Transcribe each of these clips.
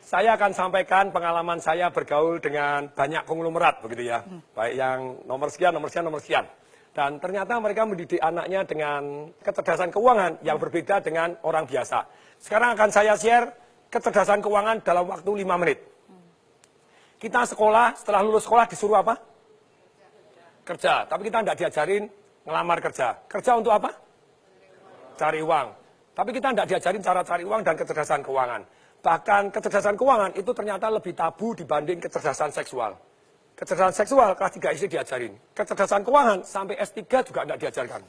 Saya akan sampaikan pengalaman saya bergaul dengan banyak konglomerat, begitu ya. Baik yang nomor sekian, nomor sekian, nomor sekian. Dan ternyata mereka mendidik anaknya dengan kecerdasan keuangan yang berbeda dengan orang biasa. Sekarang akan saya share kecerdasan keuangan dalam waktu 5 menit. Kita sekolah, setelah lulus sekolah disuruh apa? Kerja. Tapi kita tidak diajarin ngelamar kerja. Kerja untuk apa? Cari uang. Tapi kita tidak diajarin cara cari uang dan kecerdasan keuangan. Bahkan kecerdasan keuangan itu ternyata lebih tabu dibanding kecerdasan seksual. Kecerdasan seksual kelas 3 SD diajarin. Kecerdasan keuangan sampai S3 juga tidak diajarkan.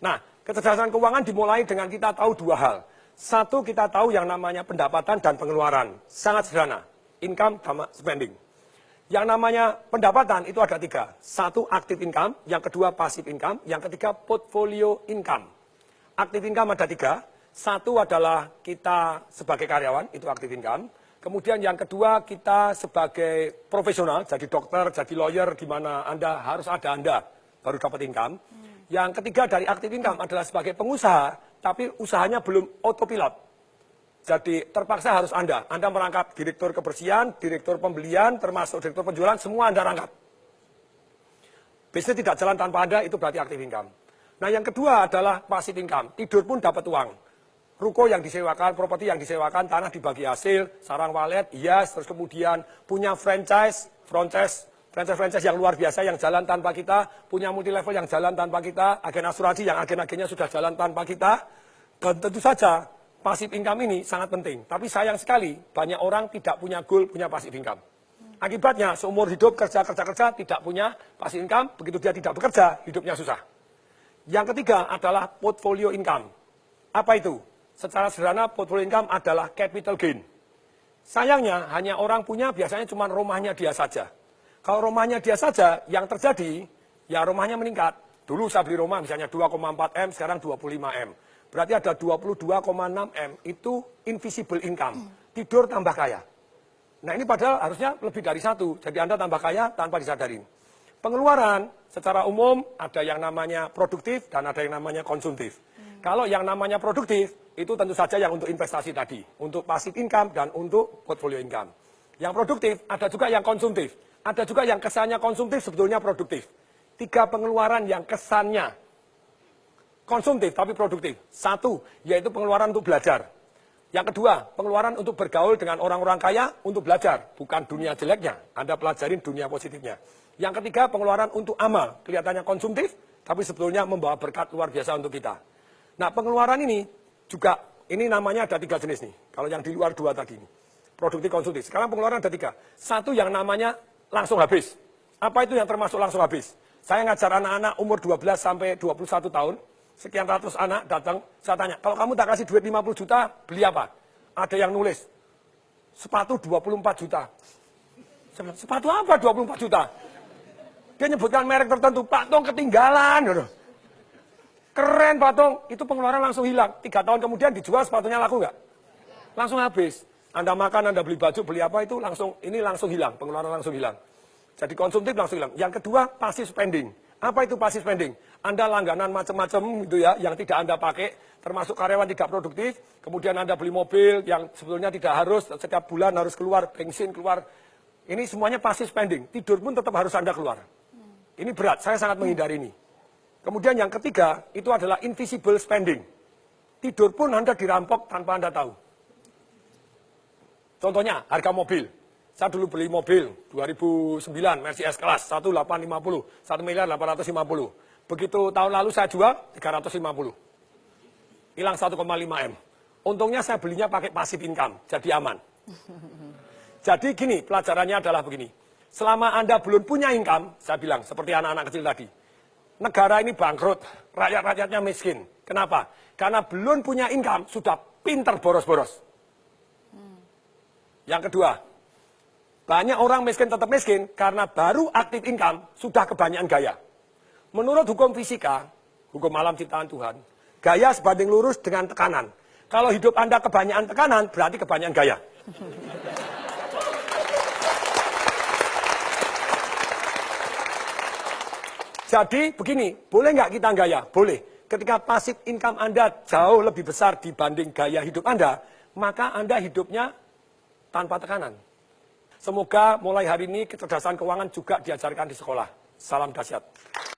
Nah, kecerdasan keuangan dimulai dengan kita tahu 2 hal. Satu, kita tahu yang namanya pendapatan dan pengeluaran. Sangat sederhana. Income sama spending. Yang namanya pendapatan itu ada 3. Satu, active income. Yang kedua, passive income. Yang ketiga, portfolio income. Active income ada 3. Satu adalah kita sebagai karyawan, itu active income. Kemudian yang kedua, kita sebagai profesional, jadi dokter, jadi lawyer, di mana Anda harus ada Anda, baru dapat income. Yang ketiga dari active income adalah sebagai pengusaha, tapi usahanya belum autopilot. Jadi terpaksa harus Anda merangkap direktur kebersihan, direktur pembelian, termasuk direktur penjualan, semua Anda rangkap. Bisnis tidak jalan tanpa Anda, itu berarti active income. Nah yang kedua adalah passive income, tidur pun dapat uang. Ruko yang disewakan, properti yang disewakan, tanah dibagi hasil, sarang walet, yes, terus kemudian punya franchise yang luar biasa yang jalan tanpa kita, punya multi level yang jalan tanpa kita, agen asuransi yang agen-agennya sudah jalan tanpa kita, dan tentu saja passive income ini sangat penting. Tapi sayang sekali, banyak orang tidak punya goal, punya passive income. Akibatnya, seumur hidup kerja, tidak punya passive income, begitu dia tidak bekerja, hidupnya susah. Yang ketiga adalah portfolio income. Apa itu? Secara sederhana, portfolio income adalah capital gain. Sayangnya, hanya orang punya biasanya cuma rumahnya dia saja. Kalau rumahnya dia saja, yang terjadi, ya rumahnya meningkat. Dulu saya beli rumah misalnya 2,4 M, sekarang 25 M. Berarti ada 22,6 M, itu invisible income. Tidur tambah kaya. Nah ini padahal harusnya lebih dari 1, jadi Anda tambah kaya tanpa disadarin. Pengeluaran secara umum ada yang namanya produktif dan ada yang namanya konsumtif. Kalau yang namanya produktif, itu tentu saja yang untuk investasi tadi, untuk passive income dan untuk portfolio income. Yang produktif, ada juga yang konsumtif. Ada juga yang kesannya konsumtif, sebetulnya produktif. 3 pengeluaran yang kesannya konsumtif tapi produktif. 1, yaitu pengeluaran untuk belajar. Yang kedua, pengeluaran untuk bergaul dengan orang-orang kaya untuk belajar. Bukan dunia jeleknya, Anda pelajarin dunia positifnya. Yang ketiga, pengeluaran untuk amal. Kelihatannya konsumtif, tapi sebetulnya membawa berkat luar biasa untuk kita. Nah, pengeluaran ini juga, ini namanya ada 3 jenis nih. Kalau yang di luar 2 tadi ini. Produktif, konsumtif. Sekarang pengeluaran ada 3. 1 yang namanya langsung habis. Apa itu yang termasuk langsung habis? Saya ngajar anak-anak umur 12 sampai 21 tahun. Sekian ratus anak datang, saya tanya, kalau kamu tak kasih duit 50 juta, beli apa? Ada yang nulis, sepatu 24 juta. Saya bilang, sepatu apa 24 juta? Dia nyebutkan merek tertentu, Pak Tong ketinggalan. Gitu. Keren Pak Tong, itu pengeluaran langsung hilang. 3 tahun kemudian dijual sepatunya laku nggak? Langsung habis. Anda makan, Anda beli baju, beli apa itu langsung hilang, pengeluaran langsung hilang. Jadi konsumtif langsung hilang. Yang kedua, passive spending. Apa itu passive spending? Anda langganan macam-macam gitu ya, yang tidak Anda pakai, termasuk karyawan tidak produktif, kemudian Anda beli mobil yang sebetulnya tidak harus, setiap bulan harus keluar, bensin keluar. Ini semuanya passive spending, tidur pun tetap harus Anda keluar. Ini berat, saya sangat menghindari ini. Kemudian yang ketiga, itu adalah invisible spending. Tidur pun Anda dirampok tanpa Anda tahu. Contohnya, harga mobil. Saya dulu beli mobil 2009 Mercedes S-Class 1850, 1.850.000. Begitu tahun lalu saya jual 350. Hilang 1,5 M. Untungnya saya belinya pakai passive income, jadi aman. Jadi gini, pelajarannya adalah begini. Selama Anda belum punya income, saya bilang seperti anak-anak kecil tadi. Negara ini bangkrut, rakyat-rakyatnya miskin. Kenapa? Karena belum punya income, sudah pinter boros-boros. Yang kedua, banyak orang miskin tetap miskin karena baru aktif income sudah kebanyakan gaya. Menurut hukum fisika, hukum alam ciptaan Tuhan, gaya sebanding lurus dengan tekanan. Kalau hidup Anda kebanyakan tekanan, berarti kebanyakan gaya. Jadi begini, boleh nggak kita gaya? Boleh. Ketika passive income Anda jauh lebih besar dibanding gaya hidup Anda, maka Anda hidupnya tanpa tekanan. Semoga mulai hari ini kecerdasan keuangan juga diajarkan di sekolah. Salam dahsyat.